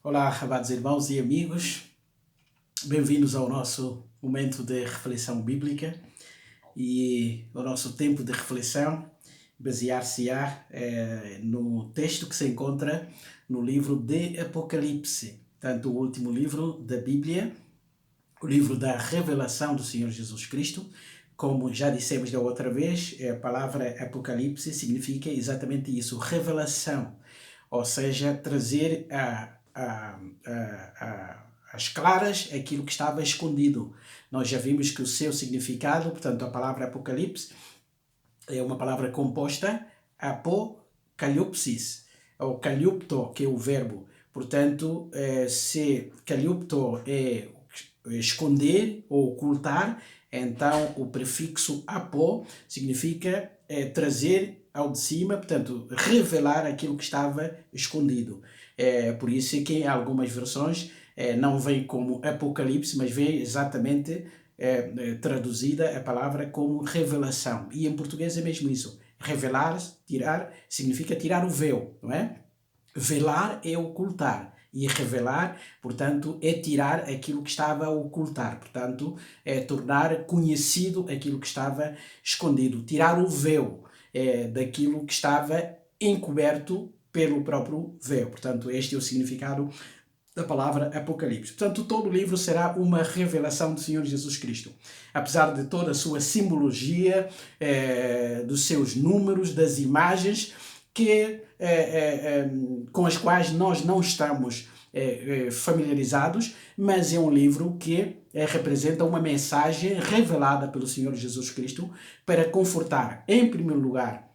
Olá, amados irmãos e amigos, bem-vindos ao nosso momento de reflexão bíblica e o nosso tempo de reflexão basear-se-á no texto que se encontra no livro de Apocalipse, tanto o último livro da Bíblia, o livro da revelação do Senhor Jesus Cristo. Como já dissemos da outra vez, a palavra Apocalipse significa exatamente isso, revelação, ou seja, trazer às claras aquilo que estava escondido. Nós já vimos que o seu significado, portanto, a palavra Apocalipse é uma palavra composta, apokaliopsis, ou kaliupto, que é o verbo. Portanto, se kaliupto é esconder ou ocultar, então o prefixo apo significa trazer ao de cima, portanto, revelar aquilo que estava escondido. Por isso que em algumas versões não vem como Apocalipse, mas vem exatamente traduzida a palavra como revelação. E em português é mesmo isso. Revelar, tirar, significa tirar o véu, não é? Velar é ocultar. E revelar, portanto, é tirar aquilo que estava a ocultar. Portanto, é tornar conhecido aquilo que estava escondido. Tirar o véu daquilo que estava encoberto pelo próprio véu. Portanto, este é o significado da palavra Apocalipse. Portanto, todo o livro será uma revelação do Senhor Jesus Cristo. Apesar de toda a sua simbologia, dos seus números, das imagens, com as quais nós não estamos familiarizados, mas é um livro que representa uma mensagem revelada pelo Senhor Jesus Cristo para confortar, em primeiro lugar,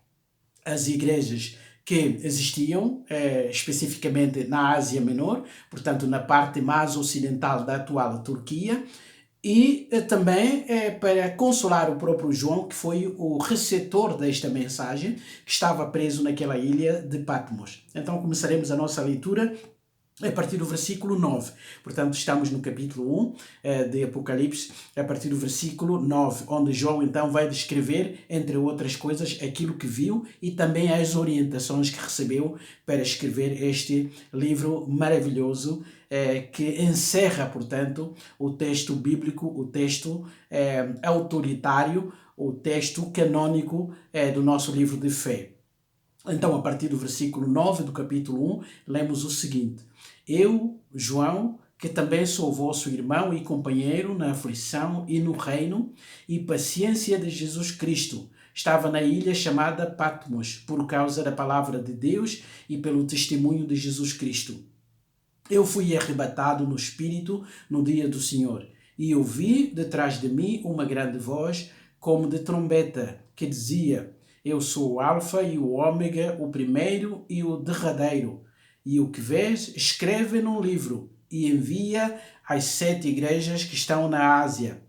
as igrejas que existiam, especificamente na Ásia Menor, portanto na parte mais ocidental da atual Turquia, e também para consolar o próprio João, que foi o receptor desta mensagem, que estava preso naquela ilha de Patmos. Então começaremos a nossa leitura a partir do versículo 9. Portanto, estamos no capítulo 1 de Apocalipse, a partir do versículo 9, onde João então vai descrever, entre outras coisas, aquilo que viu e também as orientações que recebeu para escrever este livro maravilhoso, que encerra, portanto, o texto bíblico, o texto autoritário, o texto canônico do nosso livro de fé. Então, a partir do versículo 9 do capítulo 1, lemos o seguinte: Eu, João, que também sou vosso irmão e companheiro na aflição e no reino e paciência de Jesus Cristo, estava na ilha chamada Patmos, por causa da palavra de Deus e pelo testemunho de Jesus Cristo. Eu fui arrebatado no Espírito no dia do Senhor, e ouvi detrás de mim uma grande voz, como de trombeta, que dizia: Eu sou o Alfa e o Ômega, o primeiro e o derradeiro. E o que vês, escreve num livro e envia às 7 igrejas que estão na Ásia: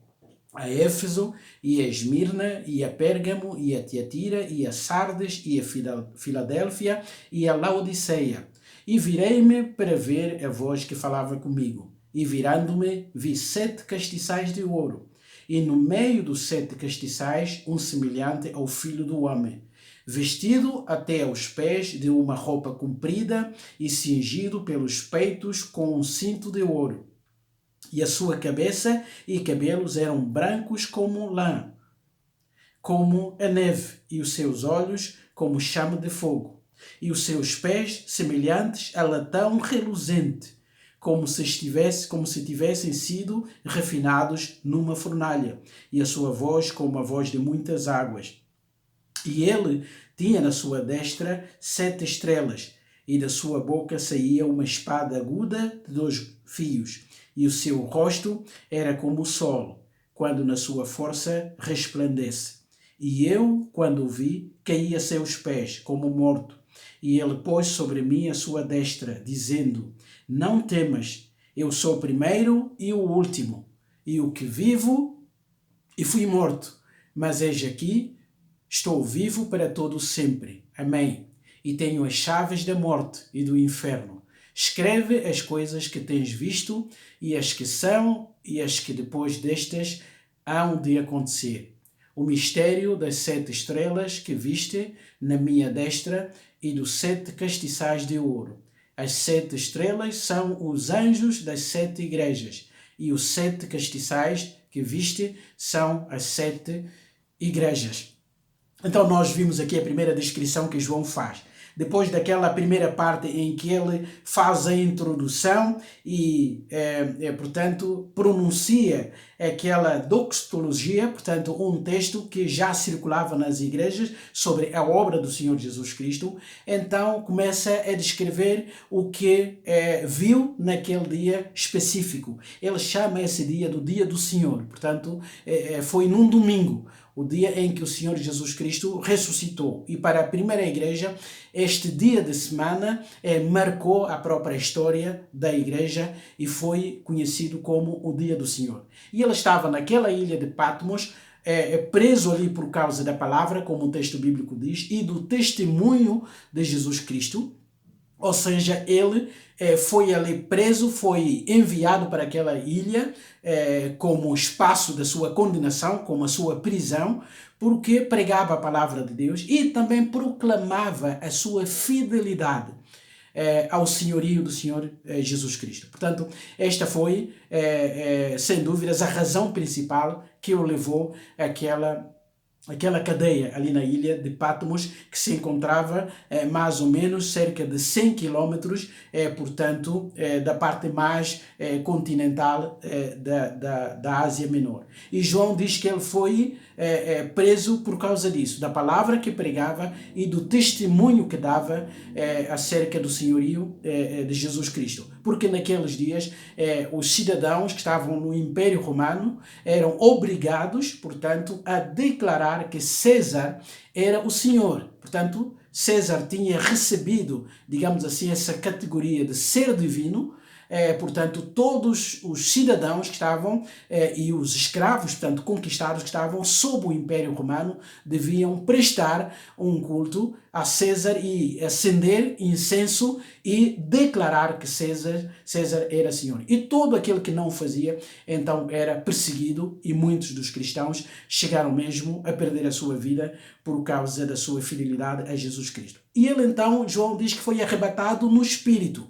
a Éfeso, e a Esmirna, e a Pérgamo, e a Tiatira, e a Sardes, e a Filadélfia, e a Laodiceia. E virei-me para ver a voz que falava comigo. E virando-me, vi 7 castiçais de ouro. E no meio dos 7 castiçais, um semelhante ao Filho do Homem, vestido até aos pés de uma roupa comprida e cingido pelos peitos com um cinto de ouro. E a sua cabeça e cabelos eram brancos como lã, como a neve, e os seus olhos como chama de fogo, e os seus pés semelhantes a latão reluzente, como se tivessem sido refinados numa fornalha, e a sua voz como a voz de muitas águas. E ele tinha na sua destra 7 estrelas, e da sua boca saía uma espada aguda de 2 fios, e o seu rosto era como o sol, quando na sua força resplandece. E eu, quando o vi, caí a seus pés, como morto. E ele pôs sobre mim a sua destra, dizendo: Não temas, eu sou o primeiro e o último, e o que vivo e fui morto, mas eis aqui, estou vivo para todo sempre. Amém. E tenho as chaves da morte e do inferno. Escreve as coisas que tens visto, e as que são, e as que depois destas hão de acontecer. O mistério das 7 estrelas que viste na minha destra e dos 7 castiçais de ouro. As 7 estrelas são os anjos das 7 igrejas. E os 7 castiçais que viste são as 7 igrejas. Então nós vimos aqui a primeira descrição que João faz. Depois daquela primeira parte em que ele faz a introdução e, portanto, pronuncia aquela doxologia, portanto, um texto que já circulava nas igrejas sobre a obra do Senhor Jesus Cristo, então começa a descrever o que viu naquele dia específico. Ele chama esse dia do dia do Senhor, portanto, foi num domingo, o dia em que o Senhor Jesus Cristo ressuscitou. E para a primeira igreja, este dia de semana marcou a própria história da igreja e foi conhecido como o dia do Senhor. E ele estava naquela ilha de Patmos, preso ali por causa da palavra, como o texto bíblico diz, e do testemunho de Jesus Cristo. Ou seja, ele foi ali preso, foi enviado para aquela ilha como espaço da sua condenação, como a sua prisão, porque pregava a palavra de Deus e também proclamava a sua fidelidade ao senhorio do Senhor Jesus Cristo. Portanto, esta foi, sem dúvidas, a razão principal que o levou àquela cadeia ali na ilha de Patmos, que se encontrava mais ou menos cerca de 100 quilômetros, portanto, da parte mais continental da Ásia Menor. E João diz que ele foi preso por causa disso, da palavra que pregava e do testemunho que dava acerca do senhorio de Jesus Cristo. Porque naqueles dias os cidadãos que estavam no Império Romano eram obrigados, portanto, a declarar que César era o Senhor. Portanto, César tinha recebido, digamos assim, essa categoria de ser divino. Portanto, todos os cidadãos que estavam e os escravos, portanto, conquistados que estavam sob o Império Romano, deviam prestar um culto a César e acender incenso e declarar que César era Senhor. E todo aquele que não fazia, então, era perseguido, e muitos dos cristãos chegaram mesmo a perder a sua vida por causa da sua fidelidade a Jesus Cristo. E ele, então, João diz que foi arrebatado no Espírito.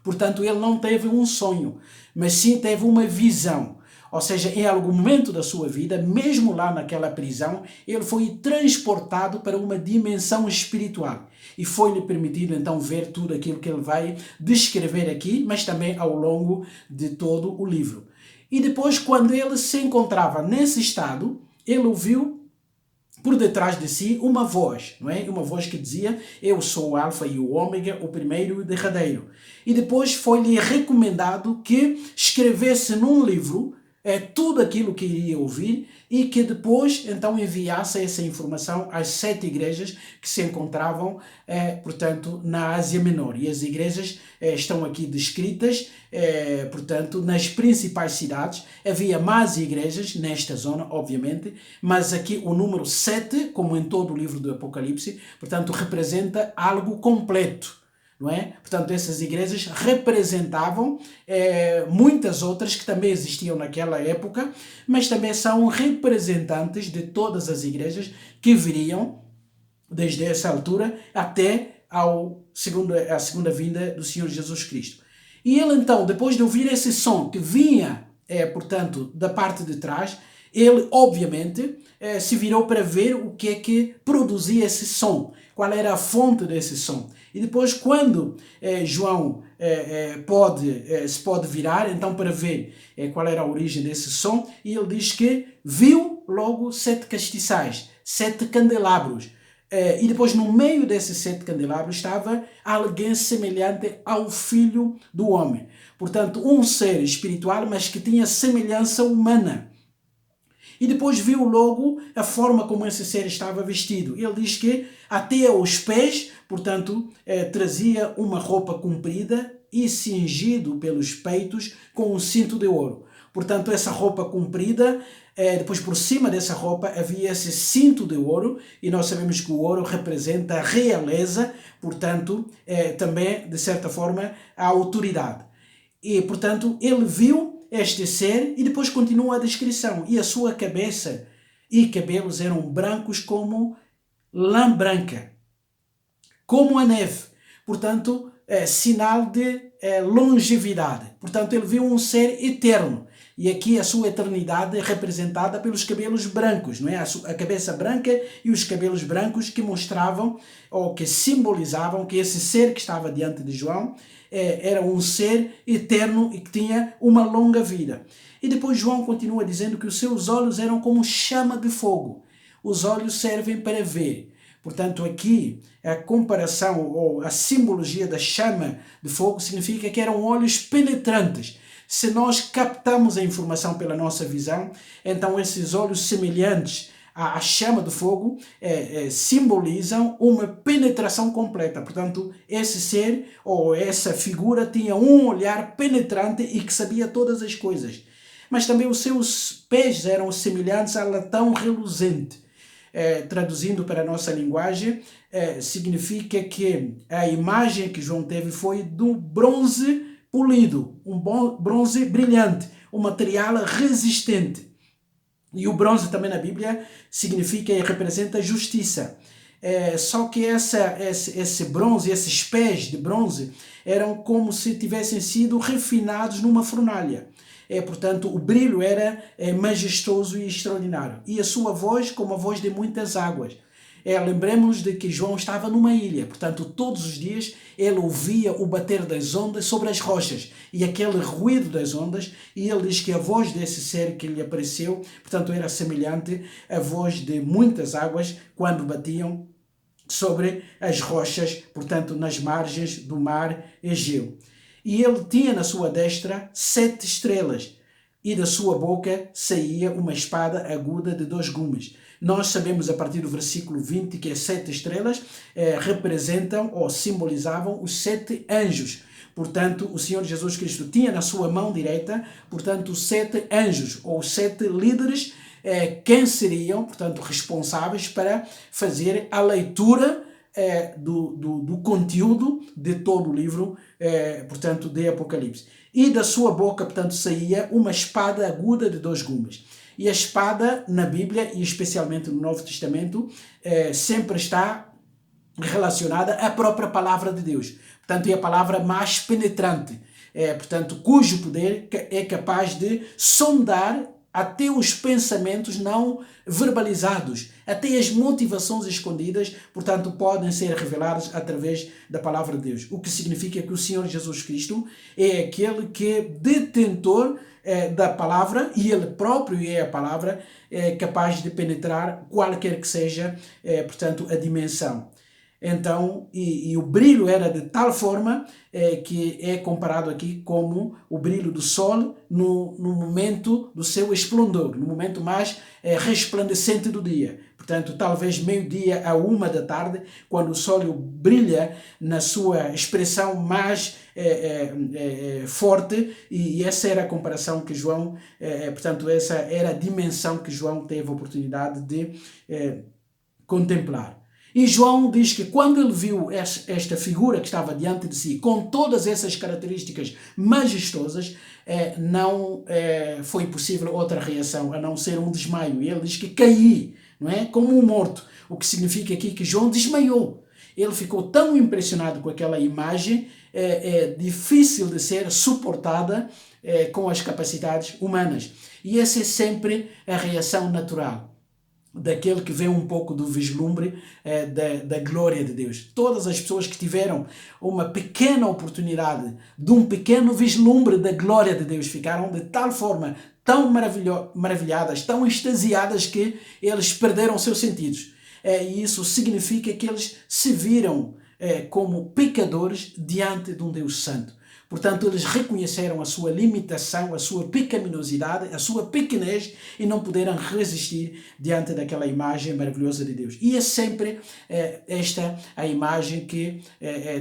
Portanto, ele não teve um sonho, mas sim teve uma visão. Ou seja, em algum momento da sua vida, mesmo lá naquela prisão, ele foi transportado para uma dimensão espiritual. E foi-lhe permitido então ver tudo aquilo que ele vai descrever aqui, mas também ao longo de todo o livro. E depois, quando ele se encontrava nesse estado, ele ouviu por detrás de si uma voz, não é? Uma voz que dizia: eu sou o Alfa e o Ômega, o primeiro e o derradeiro. E depois foi-lhe recomendado que escrevesse num livro tudo aquilo que iria ouvir e que depois então enviasse essa informação às 7 igrejas que se encontravam, portanto, na Ásia Menor. E as igrejas estão aqui descritas, portanto, nas principais cidades. Havia mais igrejas nesta zona, obviamente, mas aqui o número 7, como em todo o livro do Apocalipse, portanto, representa algo completo. Não é? Portanto, essas igrejas representavam muitas outras que também existiam naquela época, mas também são representantes de todas as igrejas que viriam desde essa altura até a segunda vinda do Senhor Jesus Cristo. E ele então, depois de ouvir esse som que vinha, portanto, da parte de trás, ele obviamente se virou para ver o que é que produzia esse som, qual era a fonte desse som. E depois, quando João se pode virar então para ver qual era a origem desse som, e ele diz que viu logo 7 castiçais, 7 candelabros. E depois, no meio desses 7 candelabros, estava alguém semelhante ao Filho do Homem. Portanto, um ser espiritual, mas que tinha semelhança humana. E depois viu logo a forma como esse ser estava vestido. Ele diz que até aos pés, portanto, trazia uma roupa comprida e cingido pelos peitos com um cinto de ouro. Portanto, essa roupa comprida, depois por cima dessa roupa havia esse cinto de ouro, e nós sabemos que o ouro representa a realeza, portanto, também, de certa forma, a autoridade. E, portanto, ele viu este ser e depois continua a descrição. E a sua cabeça e cabelos eram brancos como lã branca, como a neve. Portanto, sinal de longevidade. Portanto, ele viu um ser eterno. E aqui a sua eternidade é representada pelos cabelos brancos, não é? A cabeça branca e os cabelos brancos que mostravam ou que simbolizavam que esse ser que estava diante de João era um ser eterno e que tinha uma longa vida. E depois João continua dizendo que os seus olhos eram como chama de fogo. Os olhos servem para ver. Portanto, aqui a comparação ou a simbologia da chama de fogo significa que eram olhos penetrantes. Se nós captamos a informação pela nossa visão, então esses olhos semelhantes à chama de fogo simbolizam uma penetração completa. Portanto, esse ser ou essa figura tinha um olhar penetrante e que sabia todas as coisas. Mas também os seus pés eram semelhantes a latão reluzente. Traduzindo para a nossa linguagem, significa que a imagem que João teve foi do bronze polido, um bronze brilhante, um material resistente. E o bronze também na Bíblia significa e representa justiça. Só que esse bronze, esses pés de bronze, eram como se tivessem sido refinados numa fornalha. Portanto, o brilho era majestoso e extraordinário. E a sua voz como a voz de muitas águas. Lembremos-nos de que João estava numa ilha, portanto, todos os dias ele ouvia o bater das ondas sobre as rochas e aquele ruído das ondas, e ele diz que a voz desse ser que lhe apareceu, portanto, era semelhante à voz de muitas águas quando batiam sobre as rochas, portanto, nas margens do mar Egeu. E ele tinha na sua destra 7 estrelas, e da sua boca saía uma espada aguda de 2 gumes. Nós sabemos a partir do versículo 20 que as 7 estrelas representam ou simbolizavam os 7 anjos. Portanto, o Senhor Jesus Cristo tinha na sua mão direita, portanto, 7 anjos ou 7 líderes, quem seriam, portanto, responsáveis para fazer a leitura do conteúdo de todo o livro, portanto, de Apocalipse. E da sua boca, portanto, saía uma espada aguda de 2 gumes. E a espada na Bíblia, e especialmente no Novo Testamento, sempre está relacionada à própria palavra de Deus. Portanto, é a palavra mais penetrante, portanto, cujo poder é capaz de sondar até os pensamentos não verbalizados, até as motivações escondidas, portanto, podem ser reveladas através da palavra de Deus. O que significa que o Senhor Jesus Cristo é aquele que é detentor da palavra, e ele próprio é a palavra, capaz de penetrar qualquer que seja, portanto, a dimensão. Então, e o brilho era de tal forma que é comparado aqui como o brilho do sol no momento do seu esplendor, no momento mais resplandecente do dia. Portanto, talvez meio-dia a 1 da tarde, quando o sol brilha na sua expressão mais forte, e essa era a comparação que João, portanto, essa era a dimensão que João teve a oportunidade de contemplar. E João diz que quando ele viu esta figura que estava diante de si, com todas essas características majestosas, não foi possível outra reação, a não ser um desmaio. E ele diz que caí, não é? Como um morto. O que significa aqui que João desmaiou. Ele ficou tão impressionado com aquela imagem, difícil de ser suportada com as capacidades humanas. E essa é sempre a reação natural daquele que vê um pouco do vislumbre da glória de Deus. Todas as pessoas que tiveram uma pequena oportunidade de um pequeno vislumbre da glória de Deus ficaram de tal forma tão maravilhadas, tão extasiadas, que eles perderam seus sentidos. E isso significa que eles se viram como pecadores diante de um Deus santo. Portanto, eles reconheceram a sua limitação, a sua pecaminosidade, a sua pequenez, e não puderam resistir diante daquela imagem maravilhosa de Deus. E é sempre esta a imagem que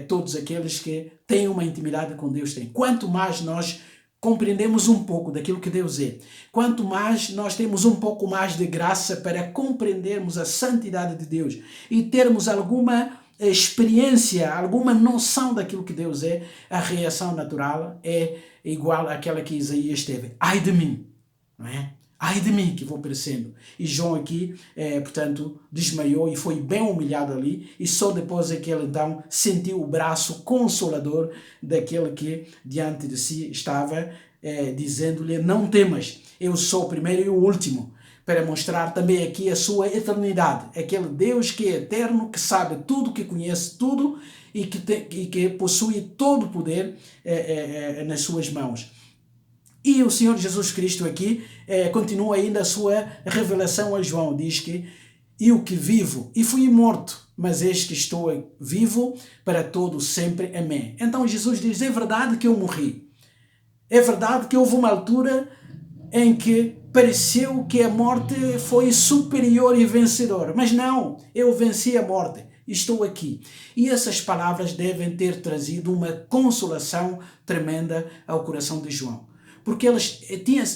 todos aqueles que têm uma intimidade com Deus têm. Quanto mais nós compreendemos um pouco daquilo que Deus é, quanto mais nós temos um pouco mais de graça para compreendermos a santidade de Deus e termos alguma experiência, alguma noção daquilo que Deus é, a reação natural é igual àquela que Isaías teve. Ai de mim, não é? ai de mim que vou perecendo. E João aqui, portanto, desmaiou e foi bem humilhado ali, e só depois é que ele então sentiu o braço consolador daquele que diante de si estava, dizendo-lhe, não temas, eu sou o primeiro e o último, para mostrar também aqui a sua eternidade. Aquele Deus que é eterno, que sabe tudo, que conhece tudo e que possui todo o poder nas suas mãos. E o Senhor Jesus Cristo aqui continua ainda a sua revelação a João. Diz que eu que vivo e fui morto, mas eis que estou vivo para todo sempre. Amém. Então Jesus diz, é verdade que eu morri. É verdade que houve uma altura em que pareceu que a morte foi superior e vencedora. Mas não, eu venci a morte. Estou aqui. E essas palavras devem ter trazido uma consolação tremenda ao coração de João. Porque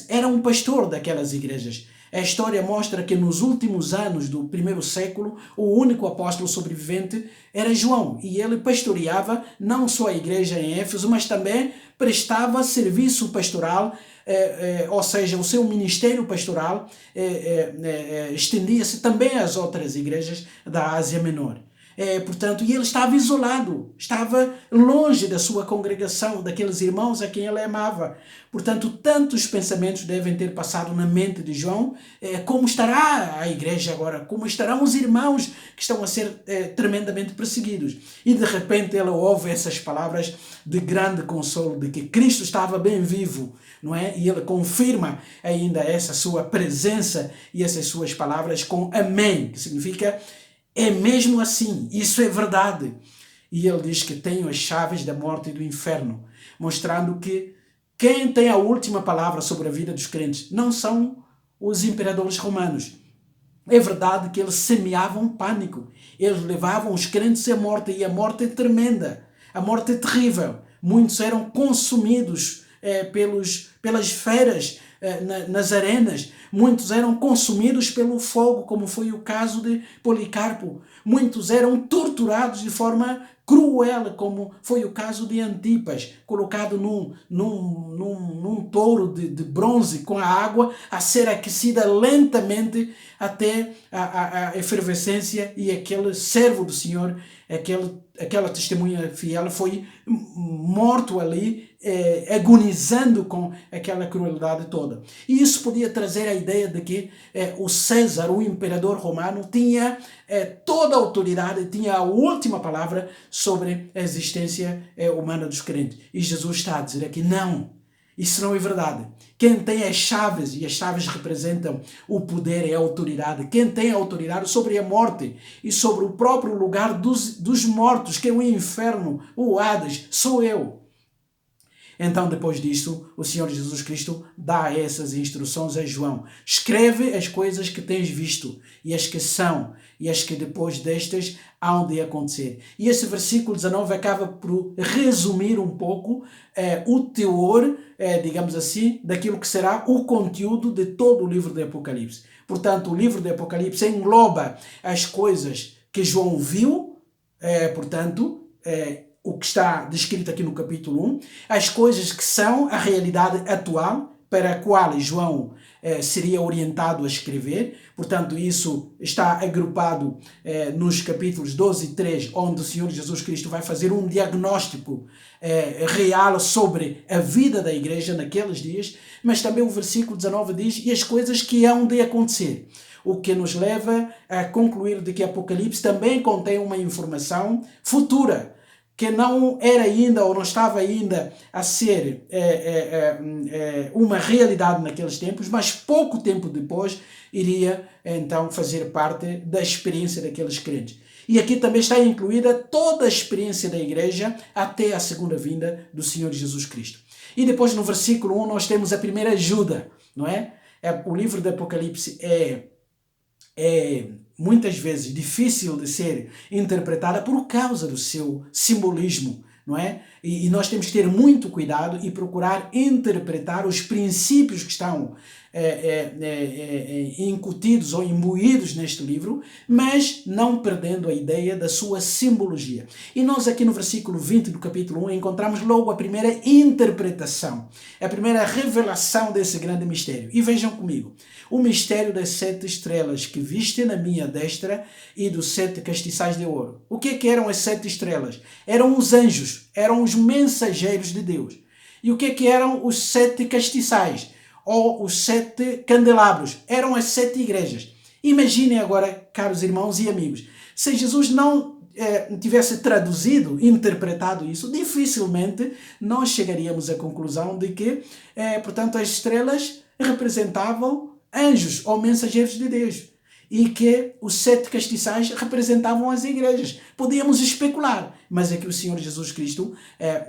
era um pastor daquelas igrejas. A história mostra que nos últimos anos do primeiro século, o único apóstolo sobrevivente era João. E ele pastoreava não só a igreja em Éfeso, mas também prestava serviço pastoral, ou seja, o seu ministério pastoral estendia-se também às outras igrejas da Ásia Menor. Portanto, e ele estava isolado, estava longe da sua congregação, daqueles irmãos a quem ele amava. Portanto, tantos pensamentos devem ter passado na mente de João, como estará a igreja agora, como estarão os irmãos que estão a ser tremendamente perseguidos. E de repente ele ouve essas palavras de grande consolo, de que Cristo estava bem vivo, não é? E ele confirma ainda essa sua presença e essas suas palavras com amém, que significa é mesmo assim, isso é verdade. E ele diz que tenho as chaves da morte e do inferno, mostrando que quem tem a última palavra sobre a vida dos crentes não são os imperadores romanos. É verdade que eles semeavam pânico, eles levavam os crentes à morte, e a morte é tremenda, a morte é terrível. Muitos eram consumidos pelas feras nas arenas. Muitos eram consumidos pelo fogo, como foi o caso de Policarpo. Muitos eram torturados de forma cruel, como foi o caso de Antipas, colocado num touro de bronze com a água a ser aquecida lentamente até a efervescência, e aquele servo do Senhor, aquela testemunha fiel, foi morto ali, agonizando com aquela crueldade toda. E isso podia trazer a ideia de que o César, o imperador romano, tinha toda a autoridade, tinha a última palavra sobre a existência humana dos crentes. E Jesus está a dizer aqui, não, isso não é verdade. Quem tem as chaves, e as chaves representam o poder e a autoridade, quem tem a autoridade sobre a morte e sobre o próprio lugar dos mortos, que é o inferno, o Hades, sou eu. Então, depois disso, o Senhor Jesus Cristo dá essas instruções a João. Escreve as coisas que tens visto, e as que são, e as que depois destas hão de acontecer. E esse versículo 19 acaba por resumir um pouco o teor, digamos assim, daquilo que será o conteúdo de todo o livro de Apocalipse. Portanto, o livro de Apocalipse engloba as coisas que João viu, o que está descrito aqui no capítulo 1, as coisas que são a realidade atual para a qual João seria orientado a escrever. Portanto, isso está agrupado nos capítulos 12 e 3, onde o Senhor Jesus Cristo vai fazer um diagnóstico real sobre a vida da igreja naqueles dias, mas também o versículo 19 diz, e as coisas que hão de acontecer. O que nos leva a concluir de que Apocalipse também contém uma informação futura, que não era ainda ou não estava ainda a ser uma realidade naqueles tempos, mas pouco tempo depois iria então fazer parte da experiência daqueles crentes. E aqui também está incluída toda a experiência da igreja até a segunda vinda do Senhor Jesus Cristo. E depois no versículo 1 nós temos a primeira ajuda, não é? O livro do Apocalipse é muitas vezes difícil de ser interpretada por causa do seu simbolismo, não é? E nós temos que ter muito cuidado e procurar interpretar os princípios que estão incutidos ou imbuídos neste livro, mas não perdendo a ideia da sua simbologia. E nós aqui no versículo 20 do capítulo 1 encontramos logo a primeira interpretação, a primeira revelação desse grande mistério. E vejam comigo, o mistério das 7 estrelas que viste na minha destra e dos 7 castiçais de ouro. O que eram as 7 estrelas? Eram os anjos, eram os mensageiros de Deus. E o que eram os 7 castiçais? Ou os 7 candelabros? Eram as 7 igrejas. Imaginem agora, caros irmãos e amigos, se Jesus não tivesse traduzido, interpretado isso, dificilmente nós chegaríamos à conclusão de que, portanto, as estrelas representavam anjos ou mensageiros de Deus e que os 7 castiçais representavam as igrejas. Podíamos especular, mas é que o Senhor Jesus Cristo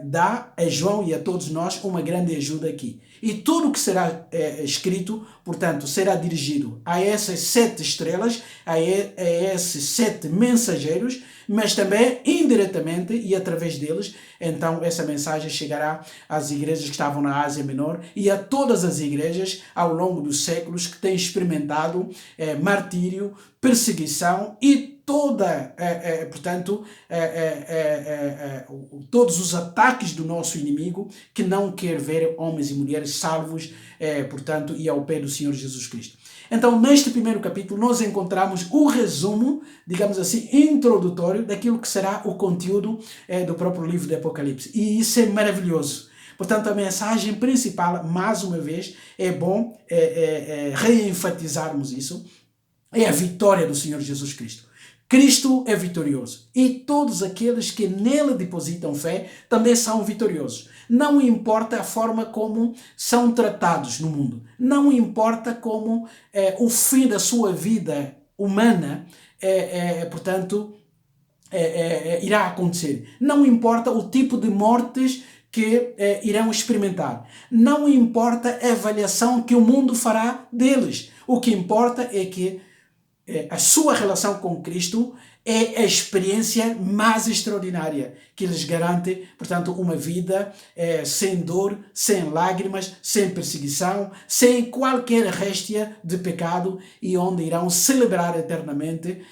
dá a João e a todos nós uma grande ajuda aqui. E tudo o que será escrito, portanto, será dirigido a essas 7 estrelas, a esses 7 mensageiros, mas também indiretamente e através deles, então essa mensagem chegará às igrejas que estavam na Ásia Menor e a todas as igrejas ao longo dos séculos que têm experimentado martírio, perseguição e portanto, todos os ataques do nosso inimigo que não quer ver homens e mulheres salvos, portanto, e ao pé do Senhor Jesus Cristo. Então, neste primeiro capítulo, nós encontramos o resumo, digamos assim, introdutório daquilo que será o conteúdo do próprio livro de Apocalipse. E isso é maravilhoso. Portanto, a mensagem principal, mais uma vez, é bom reenfatizarmos isso, é a vitória do Senhor Jesus Cristo. Cristo é vitorioso e todos aqueles que nele depositam fé também são vitoriosos. Não importa a forma como são tratados no mundo, não importa como o fim da sua vida humana, portanto, irá acontecer. Não importa o tipo de mortes que irão experimentar. Não importa a avaliação que o mundo fará deles. O que importa é que a sua relação com Cristo é a experiência mais extraordinária que lhes garante, portanto, uma vida sem dor, sem lágrimas, sem perseguição, sem qualquer réstia de pecado e onde irão celebrar eternamente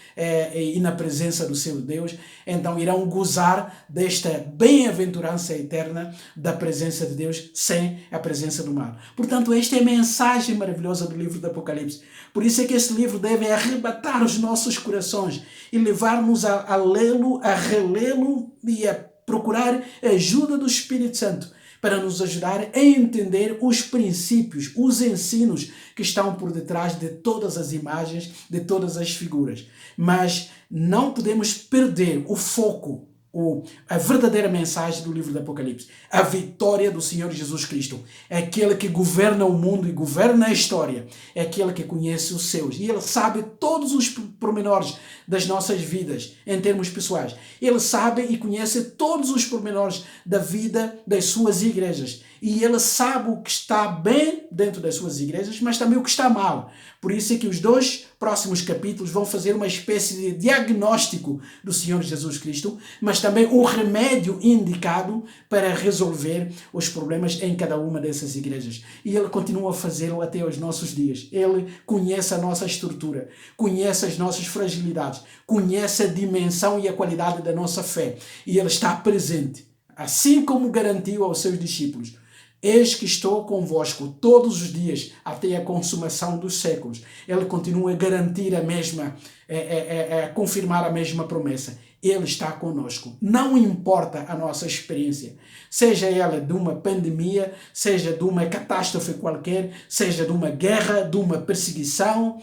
e na presença do seu Deus. Então irão gozar desta bem-aventurança eterna da presença de Deus sem a presença do mal. Portanto, esta é a mensagem maravilhosa do livro do Apocalipse. Por isso é que este livro deve arrebatar os nossos corações e levar-nos a lê-lo, a relê-lo e a procurar a ajuda do Espírito Santo para nos ajudar a entender os princípios, os ensinos que estão por detrás de todas as imagens, de todas as figuras. Mas não podemos perder o foco, a verdadeira mensagem do livro do Apocalipse, a vitória do Senhor Jesus Cristo. É aquele que governa o mundo e governa a história, é aquele que conhece os seus e ele sabe todos os pormenores das nossas vidas em termos pessoais. Ele sabe e conhece todos os pormenores da vida das suas igrejas e ele sabe o que está bem dentro das suas igrejas, mas também o que está mal. Por isso é que os 2 próximos capítulos vão fazer uma espécie de diagnóstico do Senhor Jesus Cristo, mas também um remédio indicado para resolver os problemas em cada uma dessas igrejas. E ele continua a fazê-lo até aos nossos dias. Ele conhece a nossa estrutura, conhece as nossas fragilidades, conhece a dimensão e a qualidade da nossa fé. E ele está presente, assim como garantiu aos seus discípulos. Eis que estou convosco todos os dias até a consumação dos séculos. Ele continua a garantir a mesma, a confirmar a mesma promessa. Ele está conosco. Não importa a nossa experiência, seja ela de uma pandemia, seja de uma catástrofe qualquer, seja de uma guerra, de uma perseguição,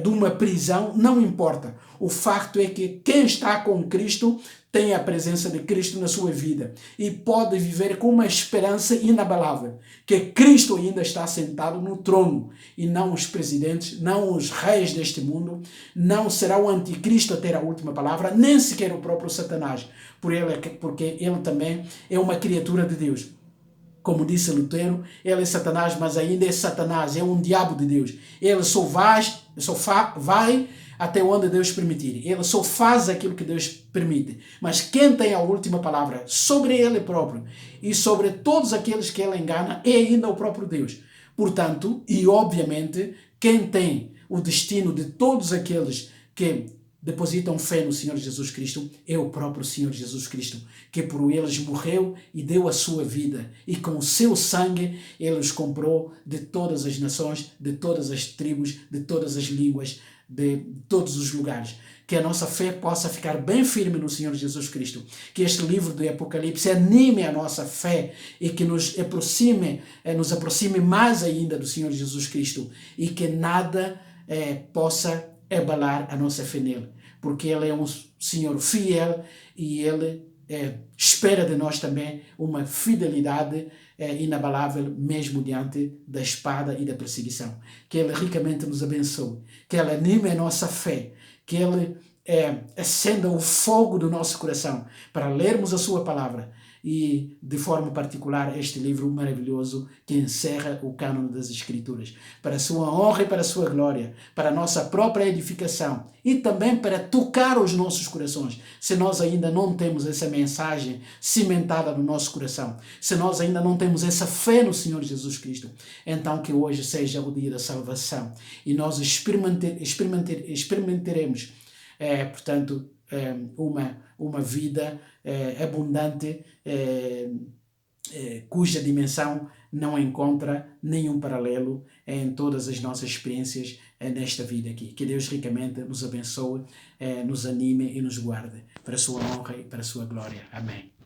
de uma prisão, não importa. O facto é que quem está com Cristo tem a presença de Cristo na sua vida e pode viver com uma esperança inabalável, que Cristo ainda está sentado no trono e não os presidentes, não os reis deste mundo, não será o anticristo a ter a última palavra, nem sequer o próprio Satanás, porque ele também é uma criatura de Deus. Como disse Lutero, ele é Satanás, mas ainda é Satanás, é um diabo de Deus. Ele só vai até onde Deus permitir. Ele só faz aquilo que Deus permite. Mas quem tem a última palavra sobre ele próprio e sobre todos aqueles que ele engana é ainda o próprio Deus. Portanto, e obviamente, quem tem o destino de todos aqueles que depositam fé no Senhor Jesus Cristo é o próprio Senhor Jesus Cristo, que por eles morreu e deu a sua vida. E com o seu sangue ele os comprou de todas as nações, de todas as tribos, de todas as línguas, de todos os lugares. Que a nossa fé possa ficar bem firme no Senhor Jesus Cristo. Que este livro do Apocalipse anime a nossa fé e que nos aproxime mais ainda do Senhor Jesus Cristo. E que nada possa abalar a nossa fé nele, porque ele é um Senhor fiel e ele espera de nós também uma fidelidade inabalável, mesmo diante da espada e da perseguição. Que ele ricamente nos abençoe, que ele anime a nossa fé, que ele acenda o fogo do nosso coração para lermos a sua palavra e, de forma particular, este livro maravilhoso que encerra o cânone das Escrituras, para a sua honra e para a sua glória, para a nossa própria edificação e também para tocar os nossos corações. Se nós ainda não temos essa mensagem cimentada no nosso coração, se nós ainda não temos essa fé no Senhor Jesus Cristo, então que hoje seja o dia da salvação e nós experimentaremos, portanto, uma vida abundante, cuja dimensão não encontra nenhum paralelo em todas as nossas experiências nesta vida aqui. Que Deus ricamente nos abençoe, nos anime e nos guarde para a sua honra e para a sua glória. Amém.